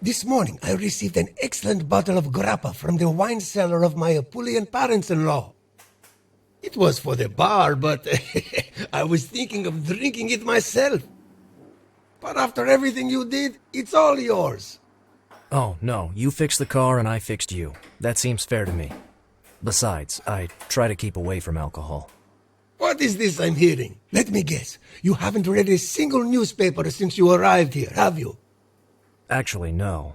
This morning I received an excellent bottle of grappa from the wine cellar of my Apulian parents-in-law. It was for the bar, but I was thinking of drinking it myself. But after everything you did, it's all yours. Oh, no, you fixed the car and I fixed you. That seems fair to me. Besides, I try to keep away from alcohol. What is this I'm hearing? Let me guess. You haven't read a single newspaper since you arrived here, have you? Actually, no.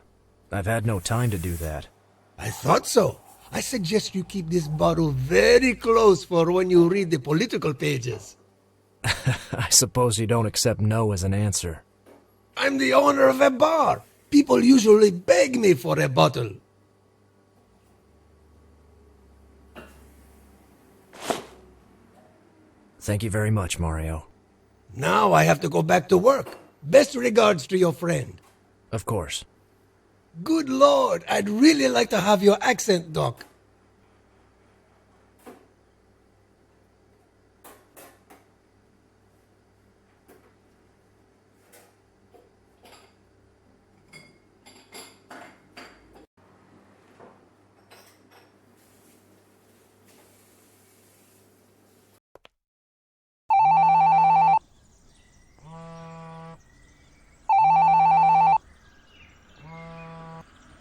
I've had no time to do that. I thought so. I suggest you keep this bottle very close for when you read the political pages. I suppose you don't accept no as an answer. I'm the owner of a bar. People usually beg me for a bottle. Thank you very much, Mario. Now I have to go back to work. Best regards to your friend. Of course. Good Lord, I'd really like to have your accent, Doc.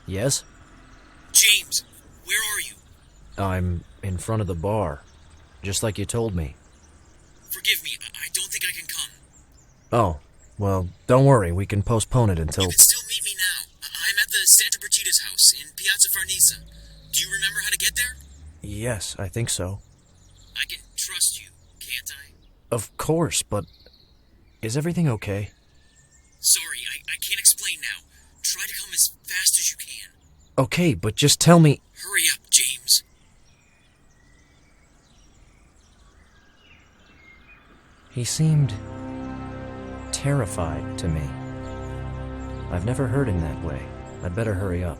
Yes? James, where are you? I'm in front of the bar, just like you told me. Forgive me, I don't think I can come. Oh, well, don't worry, we can postpone it until... You can still meet me now. I'm at the Santa Brigida's house in Piazza Farnese. Do you remember how to get there? Yes, I think so. I can trust you, can't I? Of course, but... Is everything okay? Sorry, I can't explain now. Try to come as fast as you can. Okay, but just tell me... Hurry up, James. He seemed... terrified to me. I've never heard him that way. I'd better hurry up.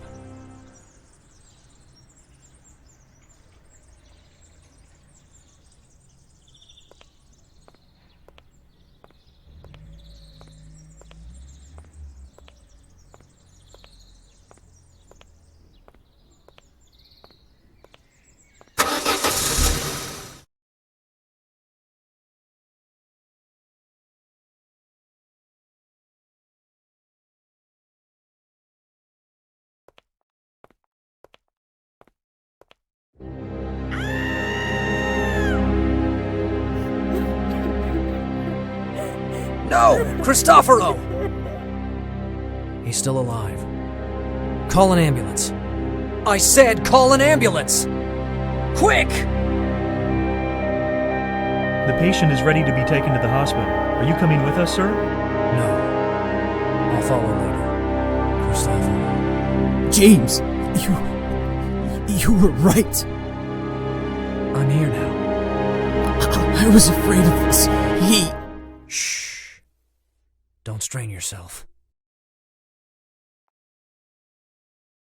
No! Cristoforo! He's still alive. Call an ambulance. I said call an ambulance! Quick! The patient is ready to be taken to the hospital. Are you coming with us, sir? No. I'll follow later. Cristoforo. James, you were right. I'm here now. I was afraid of this. Shh. Don't strain yourself.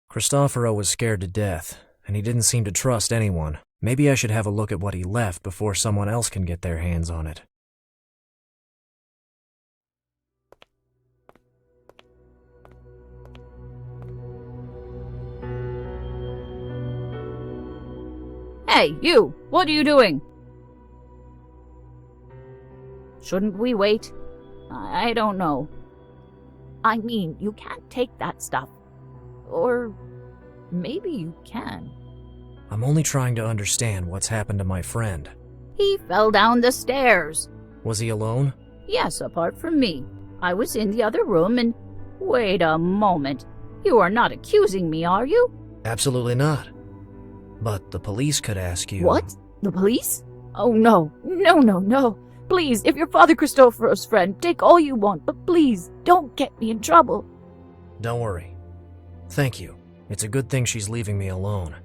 Cristoforo was scared to death, and he didn't seem to trust anyone. Maybe I should have a look at what he left before someone else can get their hands on it. Hey, you! What are you doing? Shouldn't we wait? I don't know. I mean, you can't take that stuff. Or maybe you can. I'm only trying to understand what's happened to my friend. He fell down the stairs. Was he alone? Yes, apart from me. I was in the other room and... Wait a moment. You are not accusing me, are you? Absolutely not. But the police could ask you... What? The police? Oh, no. No. Please, if you're Father Cristoforo's friend, take all you want, but please, don't get me in trouble. Don't worry. Thank you. It's a good thing she's leaving me alone.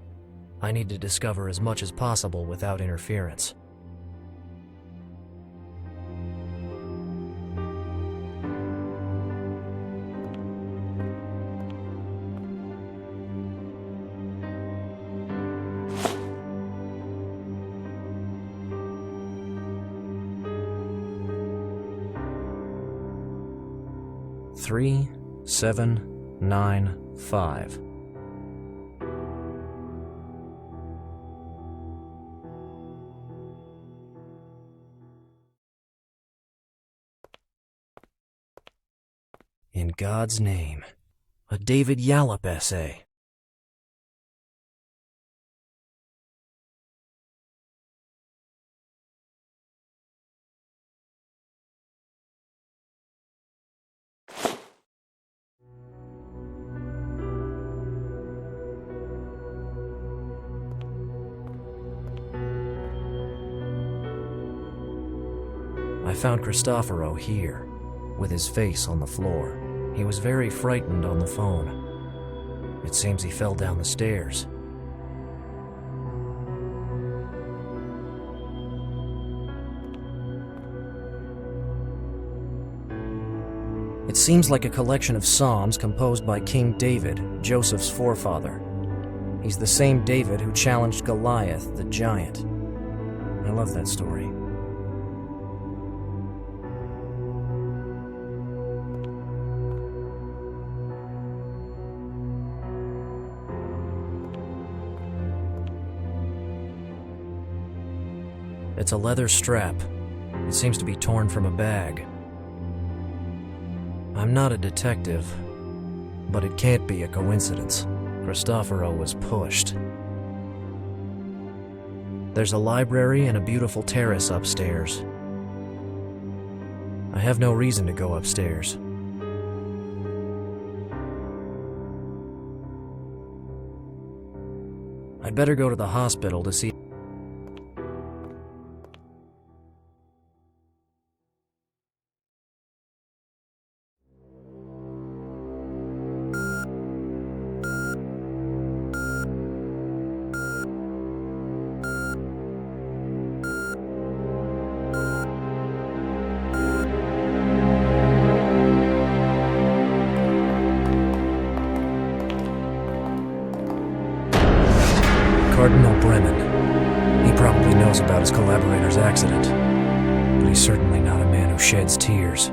I need to discover as much as possible without interference. Three, 7, 9-5. In God's name, a David Yallop essay. I found Cristoforo here, with his face on the floor. He was very frightened on the phone. It seems he fell down the stairs. It seems like a collection of psalms composed by King David, Joseph's forefather. He's the same David who challenged Goliath, the giant. I love that story. It's a leather strap. It seems to be torn from a bag. I'm not a detective, but it can't be a coincidence. Cristoforo was pushed. There's a library and a beautiful terrace upstairs. I have no reason to go upstairs. I'd better go to the hospital to see. Cardinal Bremen. He probably knows about his collaborator's accident, but he's certainly not a man who sheds tears.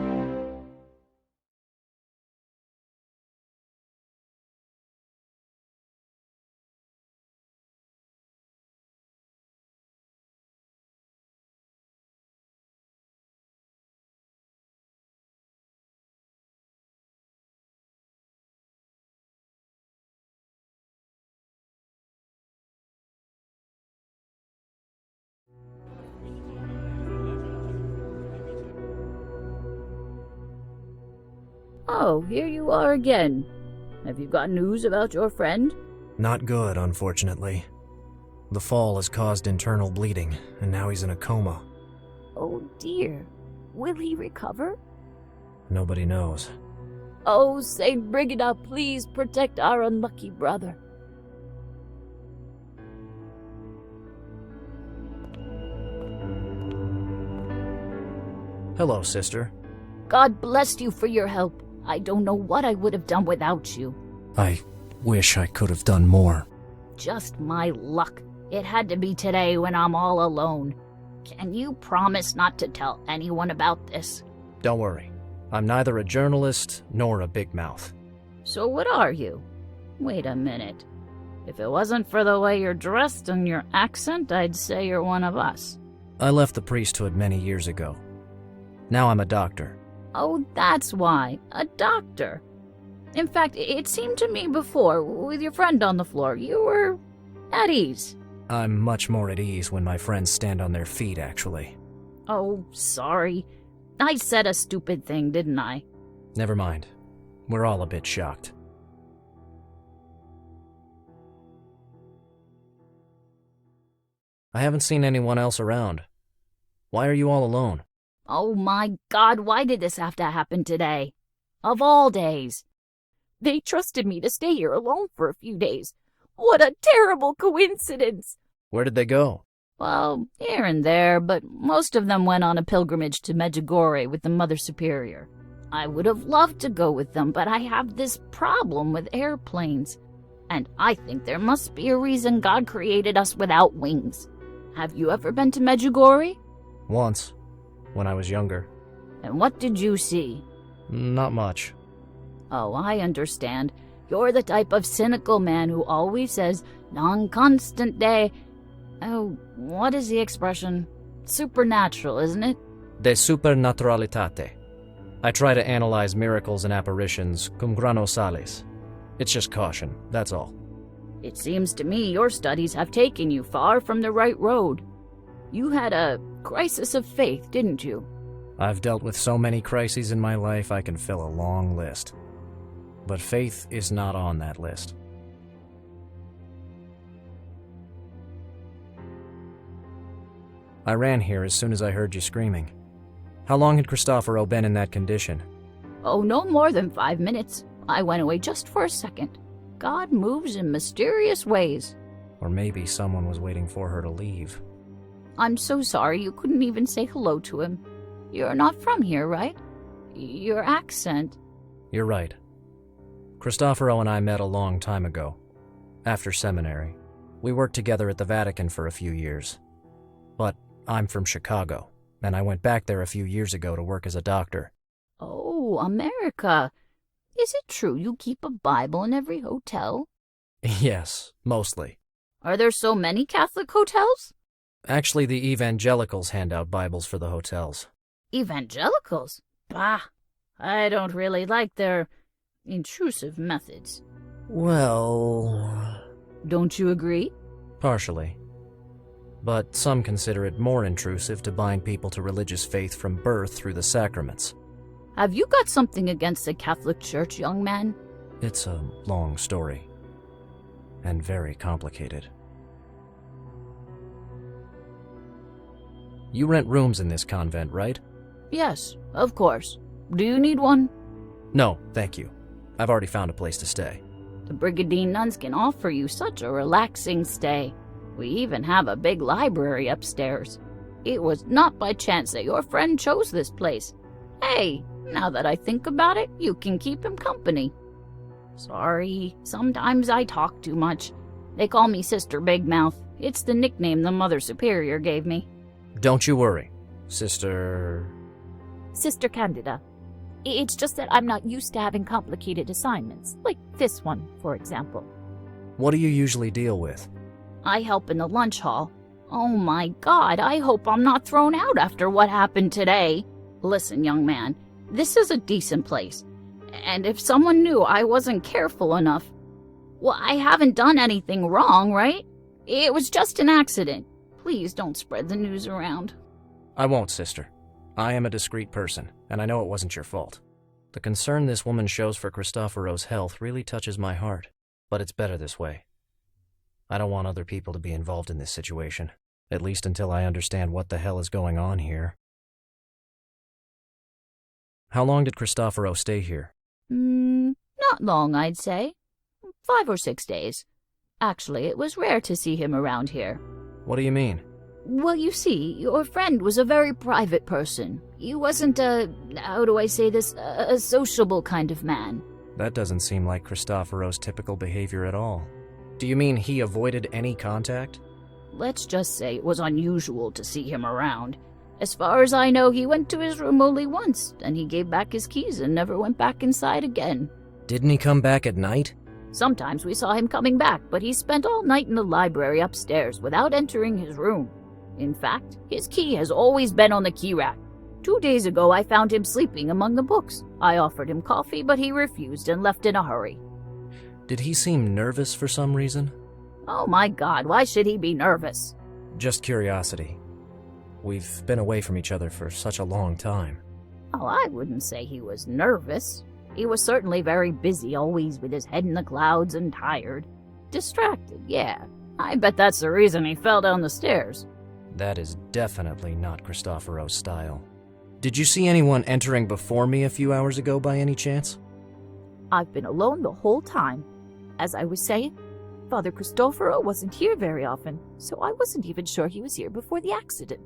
Oh, here you are again. Have you got news about your friend? Not good, unfortunately. The fall has caused internal bleeding, and now he's in a coma. Oh dear. Will he recover? Nobody knows. Oh, Saint Brigida, please protect our unlucky brother. Hello, sister. God bless you for your help. I don't know what I would have done without you. I wish I could have done more. Just my luck. It had to be today when I'm all alone. Can you promise not to tell anyone about this? Don't worry. I'm neither a journalist nor a big mouth. So what are you? Wait a minute. If it wasn't for the way you're dressed and your accent, I'd say you're one of us. I left the priesthood many years ago. Now I'm a doctor. Oh, that's why. A doctor. In fact, it seemed to me before, with your friend on the floor, you were at ease. I'm much more at ease when my friends stand on their feet, actually. Oh, sorry. I said a stupid thing, didn't I? Never mind. We're all a bit shocked. I haven't seen anyone else around. Why are you all alone? Oh my God, why did this have to happen today? Of all days. They trusted me to stay here alone for a few days. What a terrible coincidence! Where did they go? Well, here and there, but most of them went on a pilgrimage to Medjugorje with the Mother Superior. I would have loved to go with them, but I have this problem with airplanes. And I think there must be a reason God created us without wings. Have you ever been to Medjugorje? Once, when I was younger. And what did you see? Not much. Oh, I understand. You're the type of cynical man who always says, non constant day. Oh, what is the expression? Supernatural, isn't it? De supernaturalitate. I try to analyze miracles and apparitions cum grano salis. It's just caution, that's all. It seems to me your studies have taken you far from the right road. You had a crisis of faith, didn't you? I've dealt with so many crises in my life I can fill a long list. But faith is not on that list. I ran here as soon as I heard you screaming. How long had Cristoforo been in that condition? Oh, no more than 5 minutes. I went away just for a second. God moves in mysterious ways. Or maybe someone was waiting for her to leave. I'm so sorry you couldn't even say hello to him. You're not from here, right? Your accent... You're right. Cristoforo and I met a long time ago, after seminary. We worked together at the Vatican for a few years. But I'm from Chicago, and I went back there a few years ago to work as a doctor. Oh, America. Is it true you keep a Bible in every hotel? Yes, mostly. Are there so many Catholic hotels? Actually, the evangelicals hand out Bibles for the hotels. Evangelicals? Bah, I don't really like their intrusive methods. Well... Don't you agree? Partially. But some consider it more intrusive to bind people to religious faith from birth through the sacraments. Have you got something against the Catholic Church, young man? It's a long story. And very complicated. You rent rooms in this convent, right? Yes, of course. Do you need one? No, thank you. I've already found a place to stay. The Brigidine nuns can offer you such a relaxing stay. We even have a big library upstairs. It was not by chance that your friend chose this place. Hey, now that I think about it, you can keep him company. Sorry, sometimes I talk too much. They call me Sister Big Mouth. It's the nickname the Mother Superior gave me. Don't you worry, Sister Candida. It's just that I'm not used to having complicated assignments, like this one, for example. What do you usually deal with? I help in the lunch hall. Oh my God, I hope I'm not thrown out after what happened today. Listen, young man, this is a decent place. And if someone knew I wasn't careful enough... Well, I haven't done anything wrong, right? It was just an accident. Please don't spread the news around. I won't, sister. I am a discreet person, and I know it wasn't your fault. The concern this woman shows for Cristoforo's health really touches my heart, but it's better this way. I don't want other people to be involved in this situation, at least until I understand what the hell is going on here. How long did Cristoforo stay here? Not long, I'd say. 5 or 6 days. Actually, it was rare to see him around here. What do you mean? Well, you see, your friend was a very private person. He wasn't how do I say this, a sociable kind of man. That doesn't seem like Cristoforo's typical behavior at all. Do you mean he avoided any contact? Let's just say it was unusual to see him around. As far as I know, he went to his room only once, and he gave back his keys and never went back inside again. Didn't he come back at night? Sometimes we saw him coming back, but he spent all night in the library upstairs without entering his room. In fact, his key has always been on the key rack. 2 days ago, I found him sleeping among the books. I offered him coffee, but he refused and left in a hurry. Did he seem nervous for some reason? Oh my God, why should he be nervous? Just curiosity. We've been away from each other for such a long time. Oh, I wouldn't say he was nervous. He was certainly very busy, always with his head in the clouds and tired. Distracted, yeah. I bet that's the reason he fell down the stairs. That is definitely not Cristoforo's style. Did you see anyone entering before me a few hours ago by any chance? I've been alone the whole time. As I was saying, Father Cristoforo wasn't here very often, so I wasn't even sure he was here before the accident.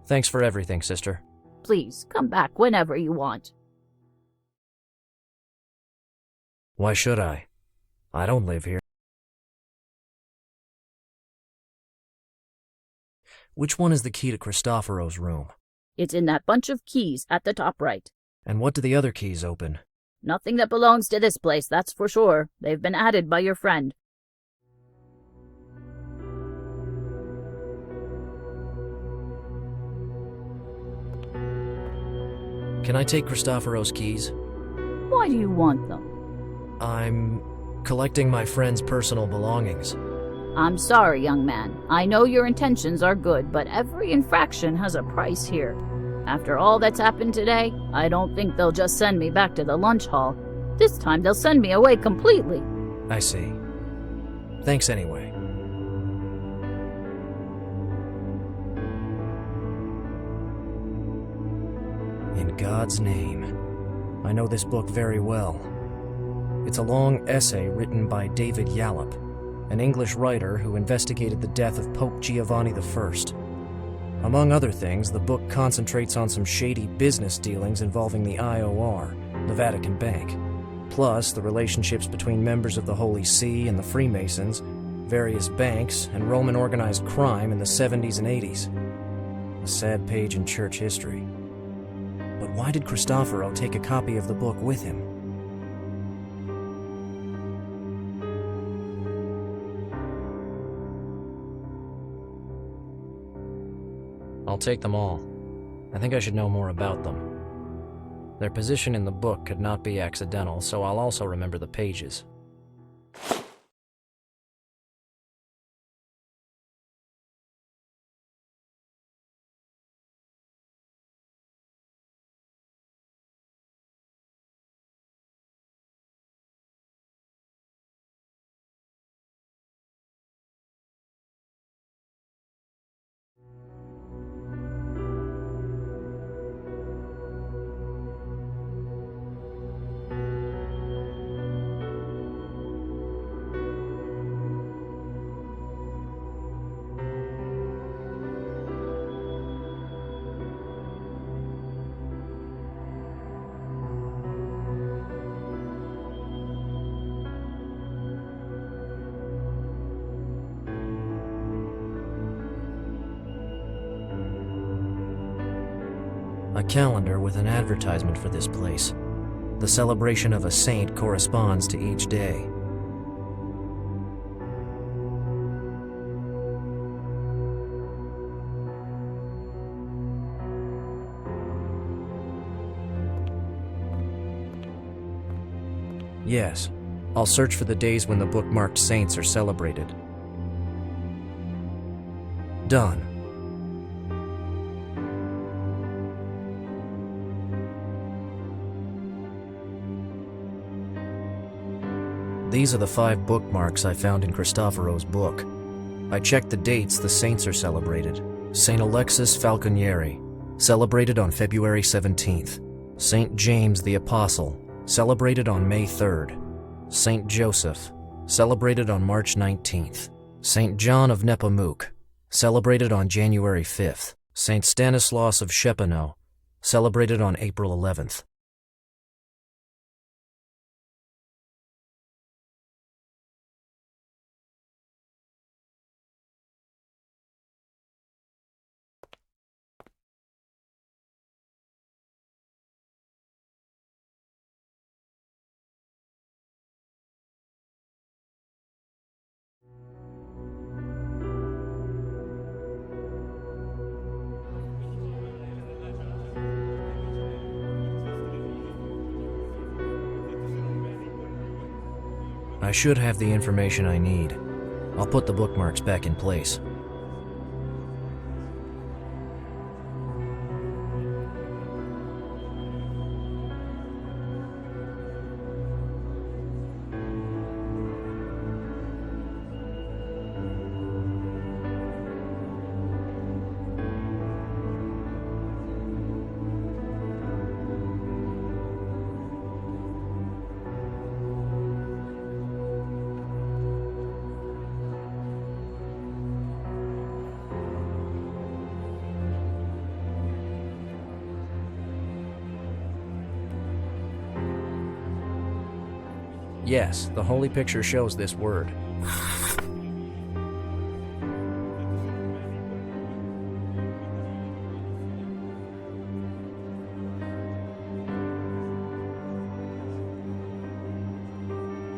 Thanks for everything, sister. Please, come back whenever you want. Why should I? I don't live here. Which one is the key to Cristoforo's room? It's in that bunch of keys at the top right. And what do the other keys open? Nothing that belongs to this place, that's for sure. They've been added by your friend. Can I take Cristoforos' keys? Why do you want them? I'm collecting my friend's personal belongings. I'm sorry, young man. I know your intentions are good, but every infraction has a price here. After all that's happened today, I don't think they'll just send me back to the lunch hall. This time they'll send me away completely. I see. Thanks anyway. In God's name. I know this book very well. It's a long essay written by David Yallop, an English writer who investigated the death of Pope Giovanni I. Among other things, the book concentrates on some shady business dealings involving the IOR, the Vatican Bank, plus the relationships between members of the Holy See and the Freemasons, various banks, and Roman organized crime in the 70s and 80s. A sad page in church history. But why did Cristoforo take a copy of the book with him? I'll take them all. I think I should know more about them. Their position in the book could not be accidental, so I'll also remember the pages. A calendar with an advertisement for this place. The celebration of a saint corresponds to each day. Yes, I'll search for the days when the bookmarked saints are celebrated. Done. These are the 5 bookmarks I found in Cristoforo's book. I checked the dates the saints are celebrated. St. Alexis Falconieri, celebrated on February 17th. St. James the Apostle, celebrated on May 3rd. St. Joseph, celebrated on March 19th. St. John of Nepomuc, celebrated on January 5th. St. Stanislaus of Szczepano, celebrated on April 11th. I should have the information I need. I'll put the bookmarks back in place. Yes, the Holy Picture shows this word.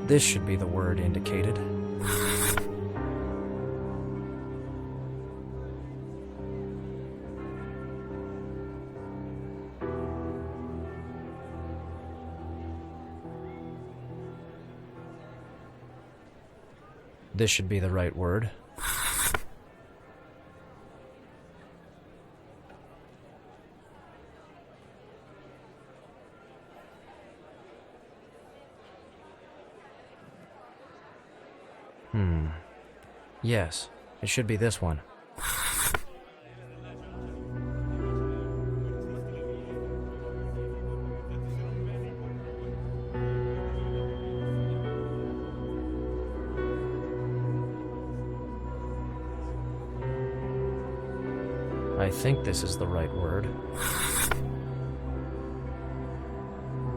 This should be the word indicated. This should be the right word. Yes, it should be this one. I think this is the right word.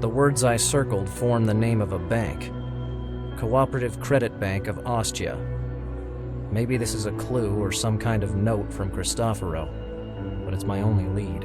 The words I circled form the name of a bank. Cooperative Credit Bank of Ostia. Maybe this is a clue or some kind of note from Cristoforo, but it's my only lead.